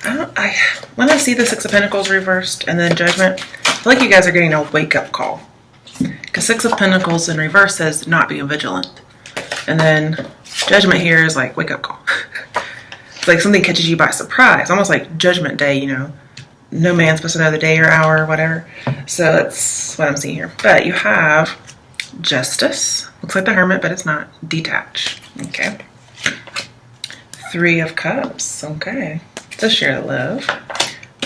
When I see the Six of Pentacles reversed and then Judgment, I feel like you guys are getting a wake-up call. Because Six of Pentacles in reverse says not being vigilant. And then Judgment here is like wake-up call. It's like something catches you by surprise. Almost like Judgment Day, you know. No man's supposed to know the day or hour or whatever. So that's what I'm seeing here. But you have Justice. Looks like the Hermit, but it's not. Detach. Okay. Three of Cups. Okay. To share the love.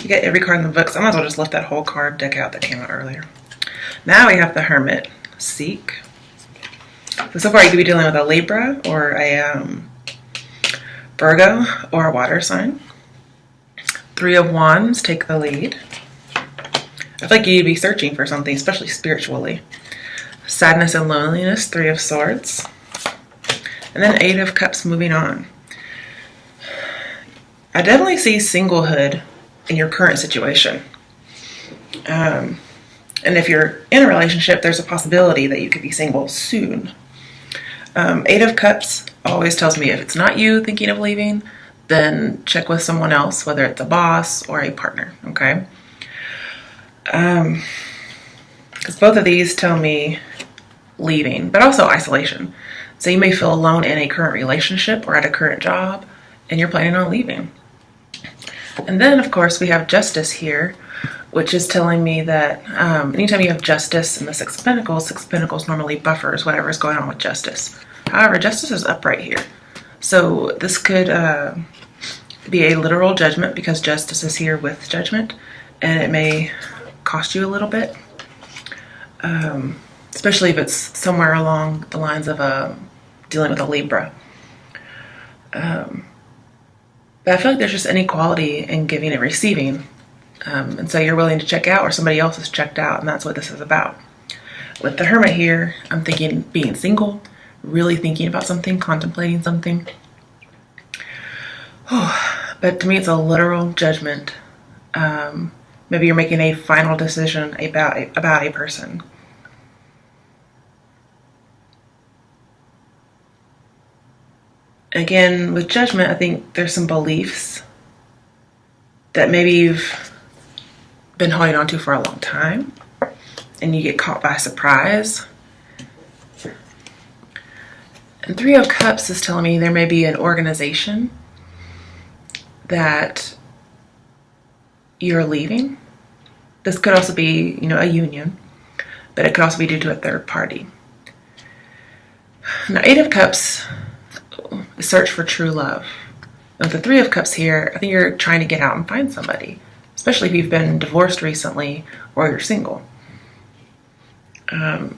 You get every card in the book, so I might as well just lift that whole card deck out that came out earlier. Now we have the Hermit. Seek. So far you could be dealing with a Libra or a Virgo or a water sign. Three of Wands, take the lead. I feel like you'd be searching for something, especially spiritually. Sadness and loneliness, Three of Swords. And then Eight of Cups, moving on. I definitely see singlehood in your current situation. And if you're in a relationship, there's a possibility that you could be single soon. Eight of Cups always tells me if it's not you thinking of leaving, then check with someone else, whether it's a boss or a partner, okay? Because both of these tell me leaving, but also isolation. So you may feel alone in a current relationship or at a current job, and you're planning on leaving. And then, of course, we have Justice here, which is telling me that anytime you have Justice in the Six of Pentacles normally buffers whatever's going on with Justice. However, Justice is upright here. So this could be a literal judgment because Justice is here with Judgment, and it may cost you a little bit, especially if it's somewhere along the lines of dealing with a Libra. But I feel like there's just inequality in giving and receiving, and so you're willing to check out or somebody else is checked out, and that's what this is about. With the Hermit here, I'm thinking being single, really thinking about something, contemplating something. But to me, it's a literal judgment. Maybe you're making a final decision about a person. Again, with Judgment, I think there's some beliefs that maybe you've been holding on to for a long time, and you get caught by surprise. And Three of Cups is telling me there may be an organization that you're leaving. This could also be, you know, a union, but it could also be due to a third party. Now, Eight of Cups is search for true love. And with the Three of Cups here, I think you're trying to get out and find somebody, especially if you've been divorced recently or you're single. And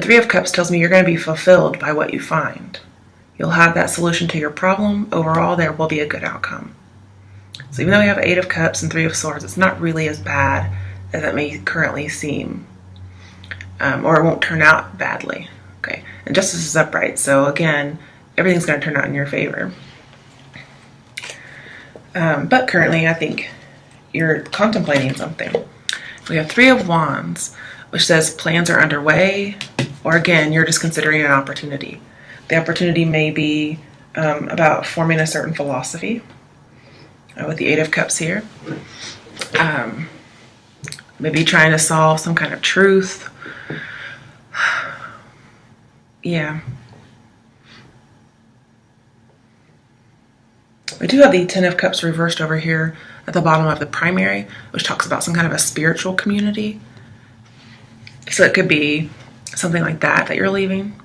Three of Cups tells me you're going to be fulfilled by what you find. You'll have that solution to your problem. Overall, there will be a good outcome. So even though we have Eight of Cups and Three of Swords, it's not really as bad as it may currently seem. Or it won't turn out badly. Okay. And Justice is upright. So again, everything's going to turn out in your favor. But currently, I think you're contemplating something. We have Three of Wands, which says plans are underway, or again, you're just considering an opportunity. The opportunity may be about forming a certain philosophy with the Eight of Cups here. Maybe trying to solve some kind of truth. Yeah. We do have the Ten of Cups reversed over here at the bottom of the primary, which talks about some kind of a spiritual community. So it could be something like that you're leaving.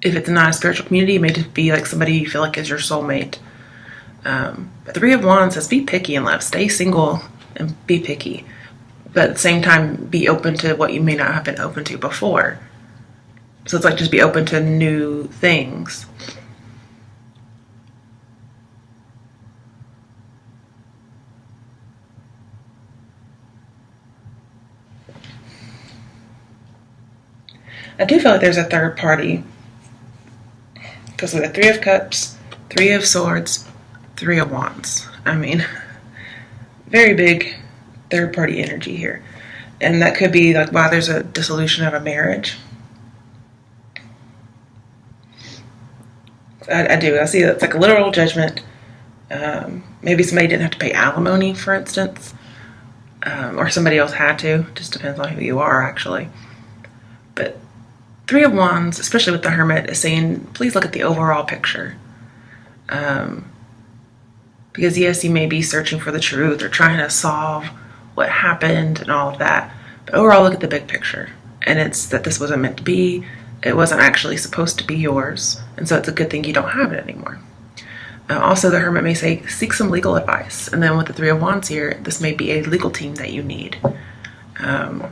If it's not a spiritual community, it may just be like somebody you feel like is your soulmate. But the Three of Wands says be picky in love. Stay single and be picky. But at the same time, be open to what you may not have been open to before. So it's like just be open to new things. I do feel like there's a third party. Because we have Three of Cups, Three of Swords, Three of Wands. I mean, very big third party energy here. And that could be like, wow, there's a dissolution of a marriage. I do. I see that's like a literal judgment. Maybe somebody didn't have to pay alimony, for instance, or somebody else had to. Just depends on who you are, actually. But Three of Wands, especially with the Hermit, is saying, please look at the overall picture. Because yes, you may be searching for the truth or trying to solve what happened and all of that. But overall, look at the big picture. And it's that this wasn't meant to be. It wasn't actually supposed to be yours. And so it's a good thing you don't have it anymore. Also, the Hermit may say, seek some legal advice. And then with the Three of Wands here, this may be a legal team that you need. But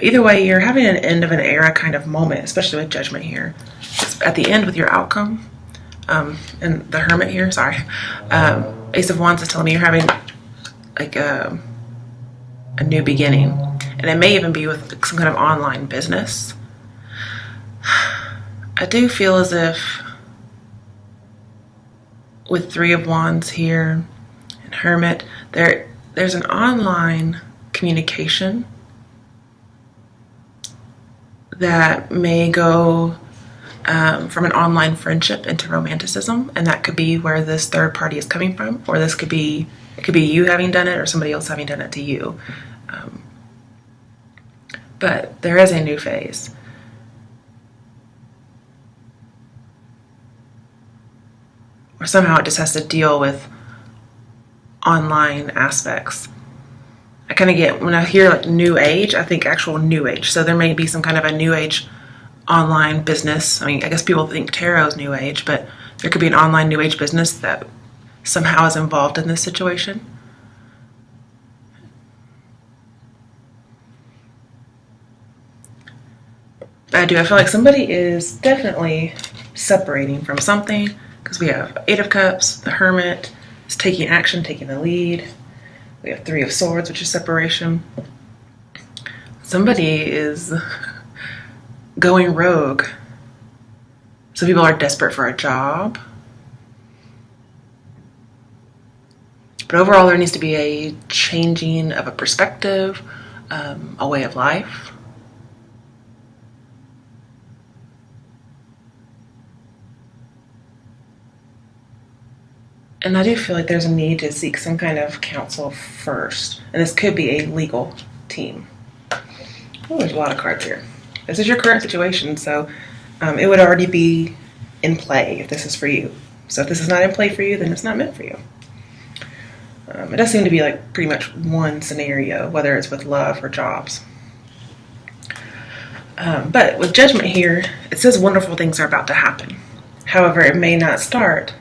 either way, you're having an end of an era kind of moment, especially with Judgment here. It's at the end with your outcome. And the Hermit here, sorry. Ace of Wands is telling me you're having like a new beginning. And it may even be with some kind of online business. I do feel as if with Three of Wands here and Hermit, there's an online communication that may go from an online friendship into romanticism, and that could be where this third party is coming from, or it could be you having done it or somebody else having done it to you. But there is a new phase. Or somehow it just has to deal with online aspects. I kind of get, when I hear like new age, I think actual new age. So there may be some kind of a new age online business. I mean, I guess people think tarot is new age, but there could be an online new age business that somehow is involved in this situation. I feel like somebody is definitely separating from something, because we have Eight of Cups, the Hermit is taking action, taking the lead. We have Three of Swords, which is separation. Somebody is going rogue. Some people are desperate for a job. But overall, there needs to be a changing of a perspective, a way of life. And I do feel like there's a need to seek some kind of counsel first. And this could be a legal team. Oh, there's a lot of cards here. This is your current situation, so it would already be in play if this is for you. So if this is not in play for you, then it's not meant for you. It does seem to be like pretty much one scenario, whether it's with love or jobs. But with Judgment here, it says wonderful things are about to happen. However, it may not start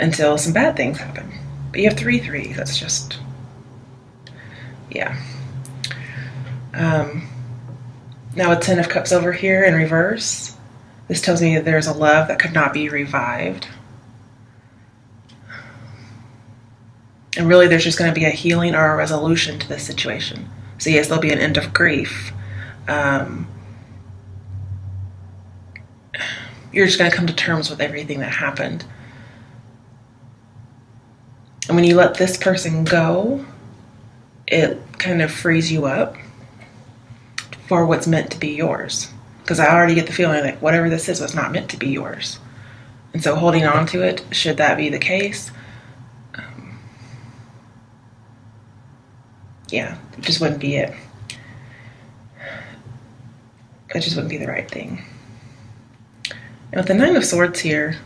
until some bad things happen. But you have 3-3, that's just, yeah. Now with 10 of Cups over here in reverse, this tells me that there's a love that could not be revived. And really there's just going to be a healing or a resolution to this situation. So yes, there'll be an end of grief. You're just going to come to terms with everything that happened. And when you let this person go, it kind of frees you up for what's meant to be yours. Because I already get the feeling like whatever this is was not meant to be yours. And so holding on to it, should that be the case, yeah, it just wouldn't be it. It just wouldn't be the right thing. And with the Nine of Swords here,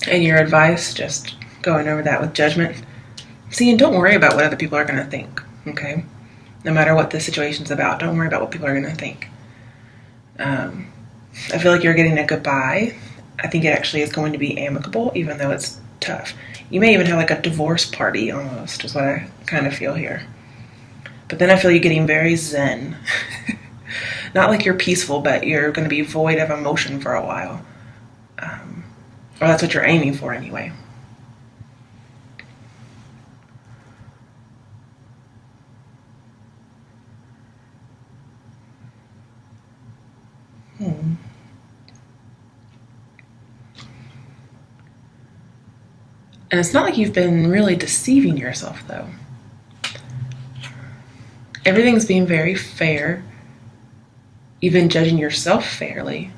and your advice, just going over that with Judgment, see, and don't worry about what other people are going to think, okay? No matter what the situation's about, don't worry about what people are going to think. I feel like you're getting a goodbye. I think it actually is going to be amicable, even though it's tough. You may even have like a divorce party almost, is what I kind of feel here. But then I feel you getting very zen. Not like you're peaceful, but you're going to be void of emotion for a while. Or that's what you're aiming for anyway. And it's not like you've been really deceiving yourself, though. Everything's being very fair. You've been judging yourself fairly.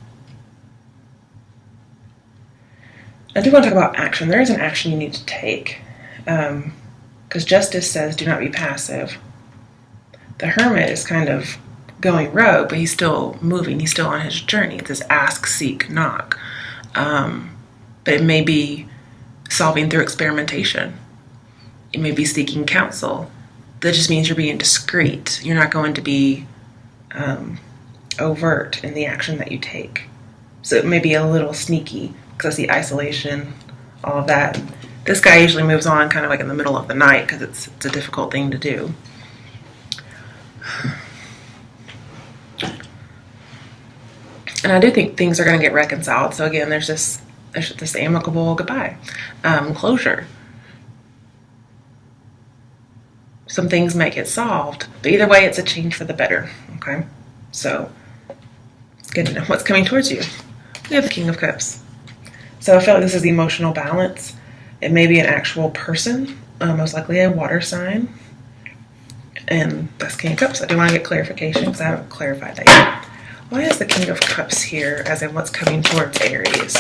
I do want to talk about action. There is an action you need to take. Because Justice says, do not be passive. The Hermit is kind of going rogue, but he's still moving. He's still on his journey. It's this ask, seek, knock. But it may be solving through experimentation. It may be seeking counsel. That just means you're being discreet. You're not going to be overt in the action that you take. So it may be a little sneaky, because I see isolation, all of that. This guy usually moves on kind of like in the middle of the night because it's a difficult thing to do. And I do think things are going to get reconciled. So again, there's this amicable goodbye, closure. Some things might get solved, but either way, it's a change for the better. Okay, so it's good to know what's coming towards you. We have the King of Cups. So I feel like this is the emotional balance. It may be an actual person, most likely a water sign, and that's King of Cups. I do want to get clarification because I haven't clarified that yet. Why is the King of Cups here, as in what's coming towards Aries?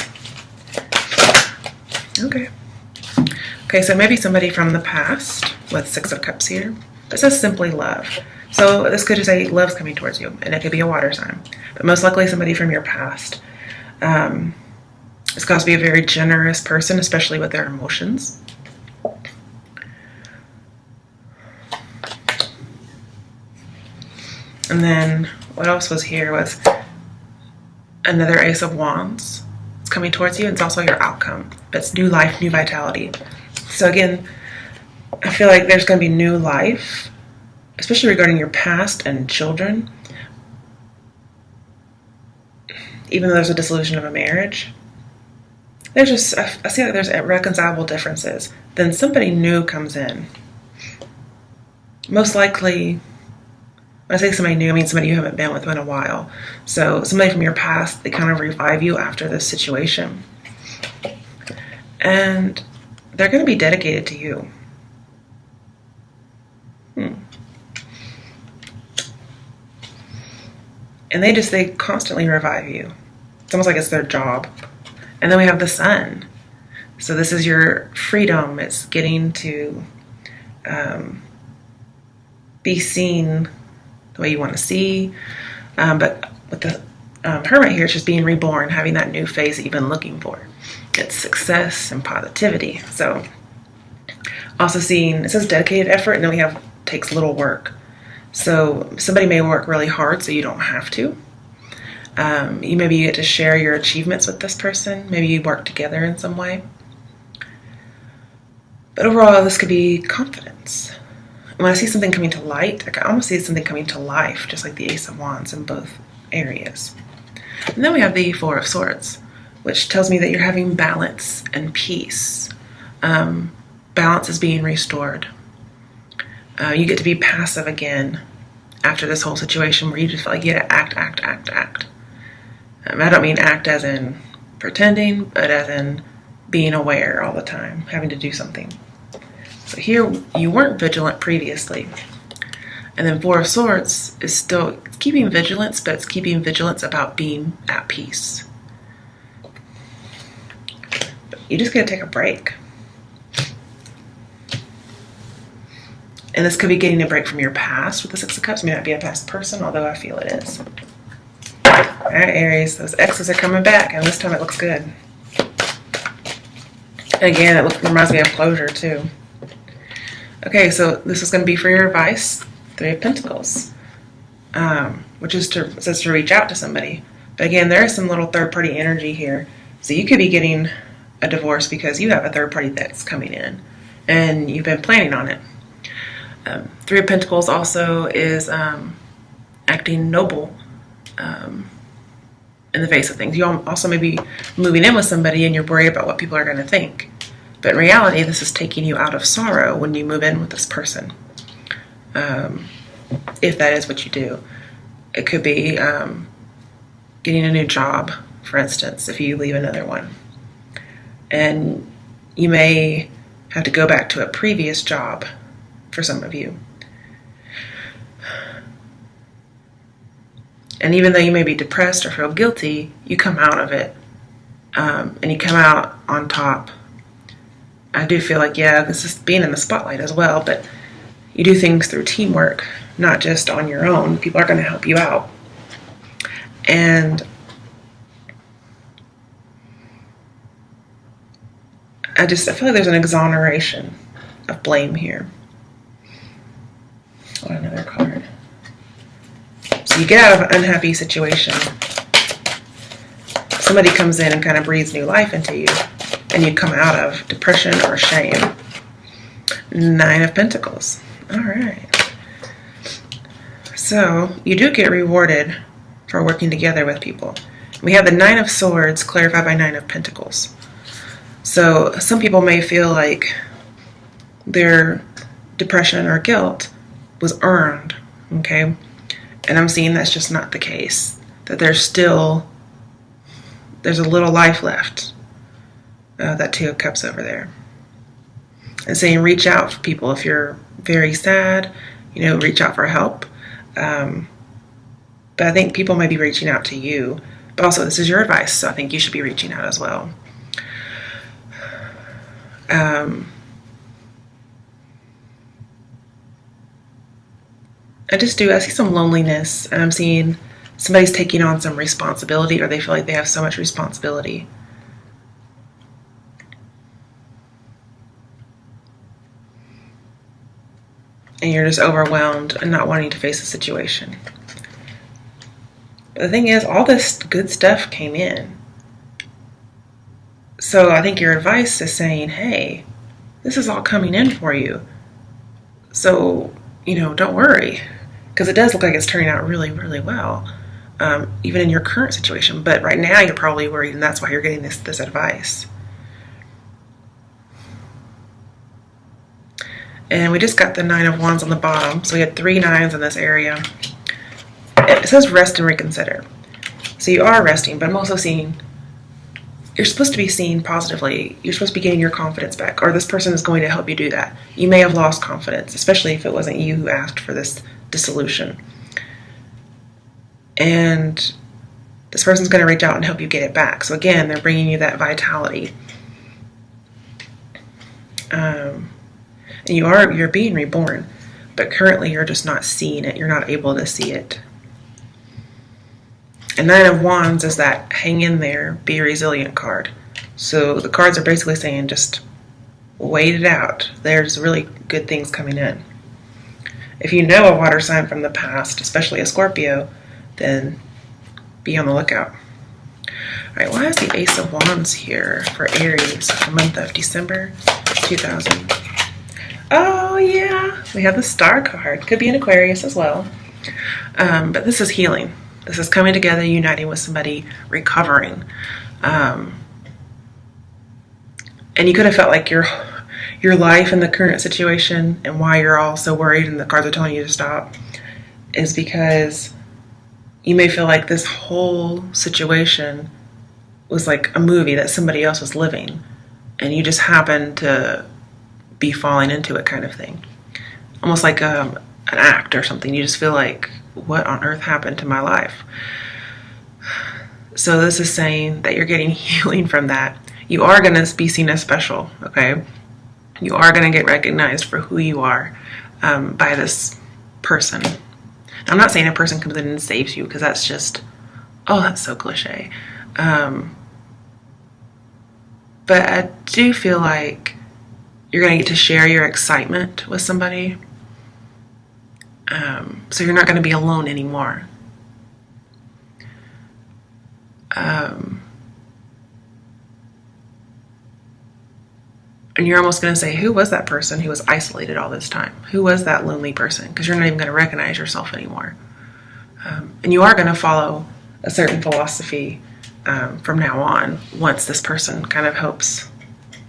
Okay, so maybe somebody from the past with Six of Cups here. This says simply love. So this could just say love's coming towards you, and it could be a water sign, but most likely somebody from your past. It's got to be a very generous person, especially with their emotions. And then what else was here was another Ace of Wands. It's coming towards you. It's also your outcome. But it's new life, new vitality. So again, I feel like there's going to be new life, especially regarding your past and children. Even though there's a dissolution of a marriage, there's just, I see that there's irreconcilable differences. Then somebody new comes in. Most likely, when I say somebody new, I mean somebody you haven't been with in a while. So somebody from your past, they kind of revive you after this situation. And they're going to be dedicated to you. And they constantly revive you. It's almost like it's their job. And then we have the Sun. So this is your freedom. It's getting to be seen the way you want to see. But with the Hermit here, it's just being reborn, having that new phase that you've been looking for. It's success and positivity. So also seeing, it says dedicated effort, and then we have takes little work. So somebody may work really hard so you don't have to. You maybe get to share your achievements with this person. Maybe you work together in some way. But overall, this could be confidence. When I see something coming to light, I can almost see something coming to life, just like the Ace of Wands in both areas. And then we have the Four of Swords, which tells me that you're having balance and peace. Balance is being restored. You get to be passive again after this whole situation where you just feel like you get to act. I don't mean act as in pretending, but as in being aware all the time, having to do something. So here, you weren't vigilant previously. And then Four of Swords is still keeping vigilance, but it's keeping vigilance about being at peace. But you just gotta take a break. And this could be getting a break from your past with the Six of Cups. It may not be a past person, although I feel it is. All right, Aries, those exes are coming back, and this time it looks good. And again, it reminds me of closure, too. Okay, so this is going to be for your advice, Three of Pentacles, which is it says to reach out to somebody. But again, there is some little third-party energy here. So you could be getting a divorce because you have a third party that's coming in, and you've been planning on it. Three of Pentacles also is acting noble in the face of things. You also may be moving in with somebody and you're worried about what people are going to think. But in reality, this is taking you out of sorrow when you move in with this person. If that is what you do. It could be getting a new job, for instance, if you leave another one. And you may have to go back to a previous job for some of you. And even though you may be depressed or feel guilty, you come out of it. And you come out on top. I do feel like, yeah, this is being in the spotlight as well, but you do things through teamwork, not just on your own. People are going to help you out. And I feel like there's an exoneration of blame here. Oh, another card. So you get out of an unhappy situation. Somebody comes in and kind of breathes new life into you, and you come out of depression or shame. 9 of Pentacles. All right. So you do get rewarded for working together with people. We have the 9 of Swords clarified by 9 of Pentacles. So some people may feel like their depression or guilt was earned, okay? And I'm seeing that's just not the case. That there's a little life left. That 2 of Cups over there. And saying reach out for people if you're very sad, reach out for help. But I think people might be reaching out to you. But also this is your advice, so I think you should be reaching out as well. I see some loneliness, and I'm seeing somebody's taking on some responsibility, or they feel like they have so much responsibility. And you're just overwhelmed and not wanting to face the situation. But the thing is, all this good stuff came in. So I think your advice is saying, hey, this is all coming in for you. So, don't worry. Because it does look like it's turning out really, really well. Even in your current situation. But right now you're probably worried, and that's why you're getting this advice. And we just got the 9 of Wands on the bottom. So we had 3 9s in this area. It says rest and reconsider. So you are resting, but I'm also seeing you're supposed to be seen positively. You're supposed to be getting your confidence back, or this person is going to help you do that. You may have lost confidence, especially if it wasn't you who asked for this dissolution. And this person's going to reach out and help you get it back. So again, they're bringing you that vitality. And you're being reborn, but currently you're just not seeing it. You're not able to see it. And 9 of Wands is that hang in there, be resilient card. So the cards are basically saying just wait it out. There's really good things coming in. If you know a water sign from the past, especially a Scorpio, then be on the lookout. All right, why is the Ace of Wands here for Aries, the month of December 2000? Oh yeah, we have the Star card. Could be an Aquarius as well. But this is healing. This is coming together, uniting with somebody, recovering. And you could have felt like your life in the current situation and why you're all so worried and the cards are telling you to stop is because you may feel like this whole situation was like a movie that somebody else was living and you just happened to be falling into it, kind of thing. Almost like an act or something. You just feel like, what on earth happened to my life? So this is saying that you're getting healing from that. You are going to be seen as special, okay? You are going to get recognized for who you are by this person. I'm not saying a person comes in and saves you, because that's just, oh, that's so cliche. But I do feel like you're going to get to share your excitement with somebody. So you're not going to be alone anymore. And you're almost going to say, who was that person who was isolated all this time? Who was that lonely person? Because you're not even going to recognize yourself anymore. And you are going to follow a certain philosophy from now on, once this person kind of helps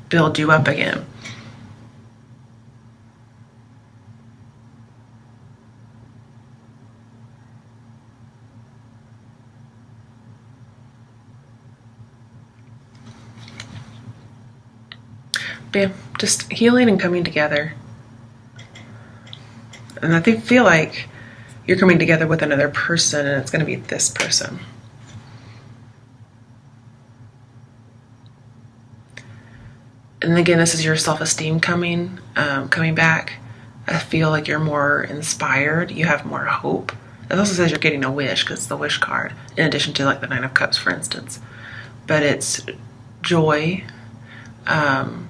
build you up again. But yeah, just healing and coming together. And I feel like you're coming together with another person, and it's going to be this person. And again, this is your self-esteem coming back. I feel like you're more inspired. You have more hope. It also says you're getting a wish because it's the wish card, in addition to like the Nine of Cups, for instance. But it's joy. And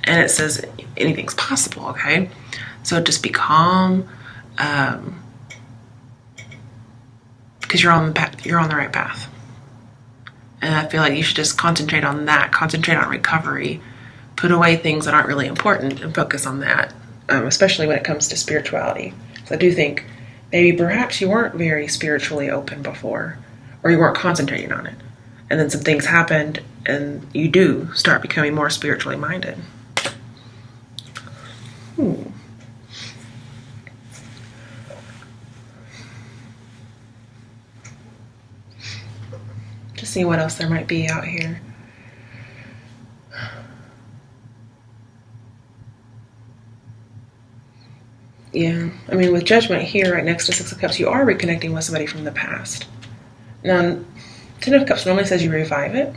it says anything's possible, okay? So just be calm. Because you're on the right path. And I feel like you should just concentrate on that. Concentrate on recovery. Put away things that aren't really important and focus on that, especially when it comes to spirituality. So I do think maybe perhaps you weren't very spiritually open before, or you weren't concentrating on it. And then some things happened and you do start becoming more spiritually minded. Just see what else there might be out here. Yeah, I mean, with Judgment here right next to Six of Cups, you are reconnecting with somebody from the past. Now, Ten of Cups normally says you revive it,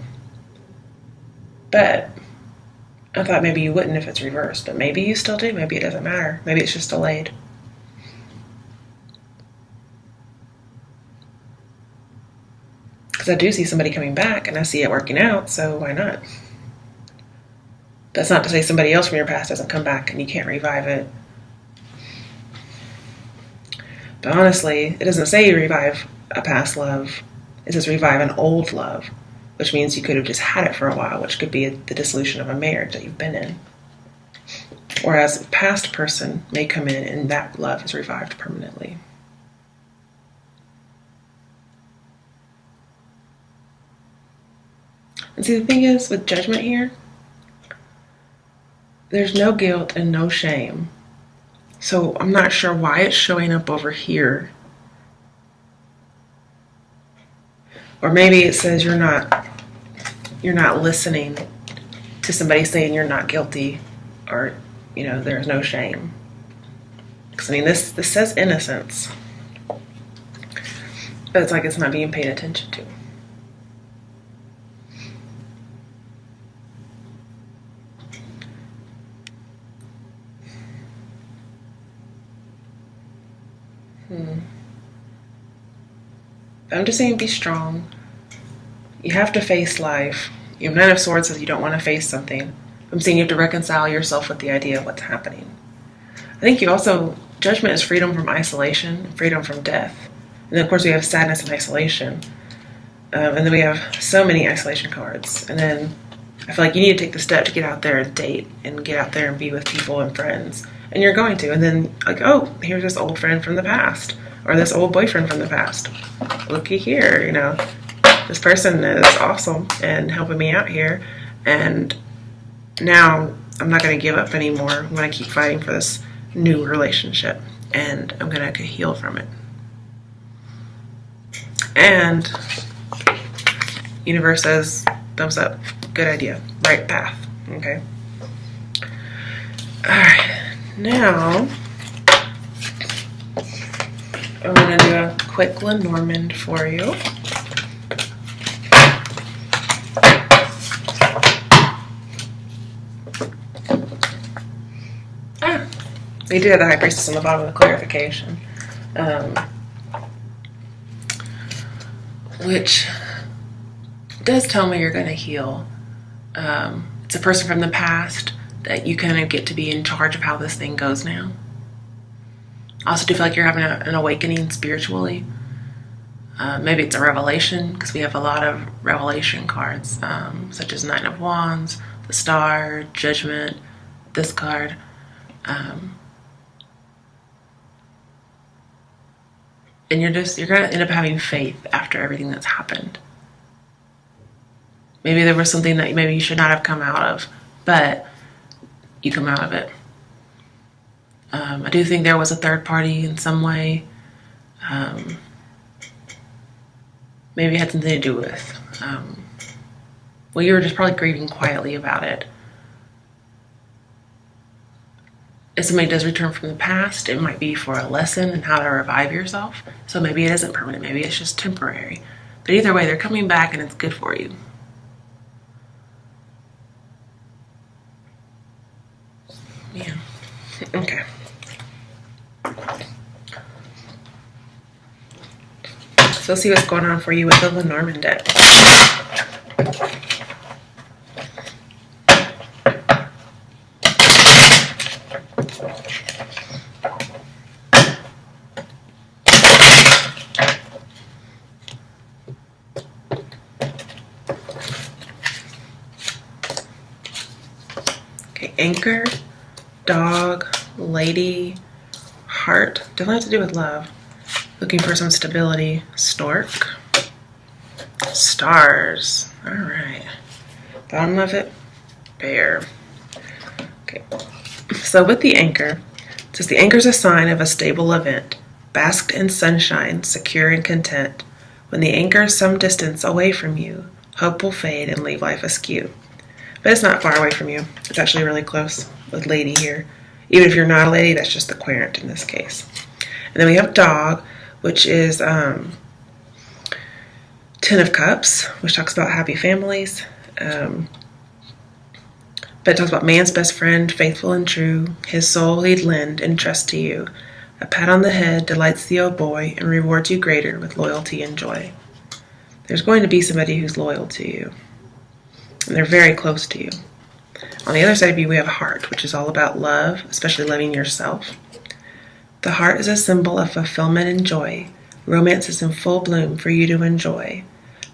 but I thought maybe you wouldn't if it's reversed, but maybe you still do. Maybe it doesn't matter. Maybe it's just delayed. Because I do see somebody coming back, and I see it working out, so why not? That's not to say somebody else from your past doesn't come back and you can't revive it. But honestly, it doesn't say you revive a past love. It says revive an old love, which means you could have just had it for a while, which could be the dissolution of a marriage that you've been in. Whereas a past person may come in and that love is revived permanently. And see, the thing is, with Judgment here, there's no guilt and no shame. So I'm not sure why it's showing up over here. Or maybe it says you're not listening to somebody saying you're not guilty, or there's no shame. Because I mean, this says innocence, but it's like it's not being paid attention to. I'm just saying, be strong. You have to face life. Your Nine of Swords says you don't want to face something. I'm saying you have to reconcile yourself with the idea of what's happening. I think you also, Judgment is freedom from isolation, freedom from death. And then of course we have sadness and isolation. And then we have so many isolation cards. And then I feel like you need to take the step to get out there and date and get out there and be with people and friends. And you're going to. And then like, oh, here's this old friend from the past. Or this old boyfriend from the past. Looky here, this person is awesome and helping me out here. And now I'm not going to give up anymore. I'm going to keep fighting for this new relationship. And I'm going to heal from it. And universe says, thumbs up. Good idea. Right path. Okay. Alright. Now I'm going to do a quick Lenormand for you. We do have the High Priestess on the bottom of the clarification. Which does tell me you're going to heal. It's a person from the past that you kind of get to be in charge of how this thing goes now. I also do feel like you're having an awakening spiritually. Maybe it's a revelation, because we have a lot of revelation cards, such as Nine of Wands, the Star, Judgment, this card. And you're going to end up having faith after everything that's happened. Maybe there was something that maybe you should not have come out of, but you come out of it. I do think there was a third party in some way. Maybe it had something to do with, well, you were just probably grieving quietly about it. If somebody does return from the past, it might be for a lesson in how to revive yourself. So maybe it isn't permanent, maybe it's just temporary. But either way, they're coming back and it's good for you. Okay. So let's see what's going on for you with the Lenormand deck. Okay, anchor, dog, lady, heart. Doesn't have to do with love. Looking for some stability. Stork. Stars. All right. Bottom of it, bear. Okay. So with the anchor, it says the anchor is a sign of a stable event, basked in sunshine, secure and content. When the anchor is some distance away from you, hope will fade and leave life askew. But it's not far away from you. It's actually really close with lady here. Even if you're not a lady, that's just the querent in this case. And then we have dog, which is Ten of Cups, which talks about happy families. But it talks about man's best friend, faithful and true. His soul he'd lend and trust to you. A pat on the head delights the old boy and rewards you greater with loyalty and joy. There's going to be somebody who's loyal to you. And they're very close to you. On the other side of you, we have a heart, which is all about love, especially loving yourself. The heart is a symbol of fulfillment and joy. Romance is in full bloom for you to enjoy.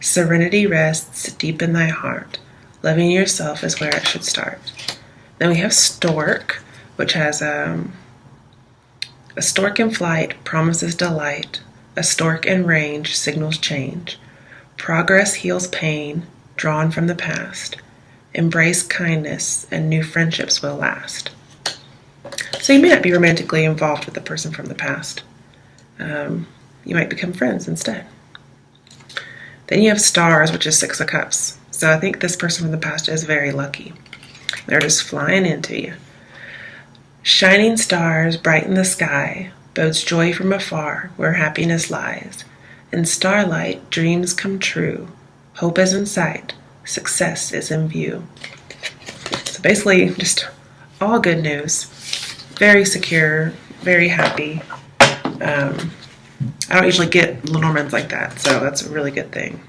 Serenity rests deep in thy heart. Loving yourself is where it should start. Then we have stork, which has a stork in flight promises delight. A stork in range signals change. Progress heals pain, drawn from the past. Embrace kindness, and new friendships will last. So you may not be romantically involved with the person from the past. You might become friends instead. Then you have stars, which is Six of Cups. So I think this person from the past is very lucky. They're just flying into you. Shining stars brighten the sky, bodes joy from afar where happiness lies. In starlight, dreams come true. Hope is in sight. Success is in view. So basically, just all good news. Very secure, very happy. I don't usually get Lenormands like that, so that's a really good thing.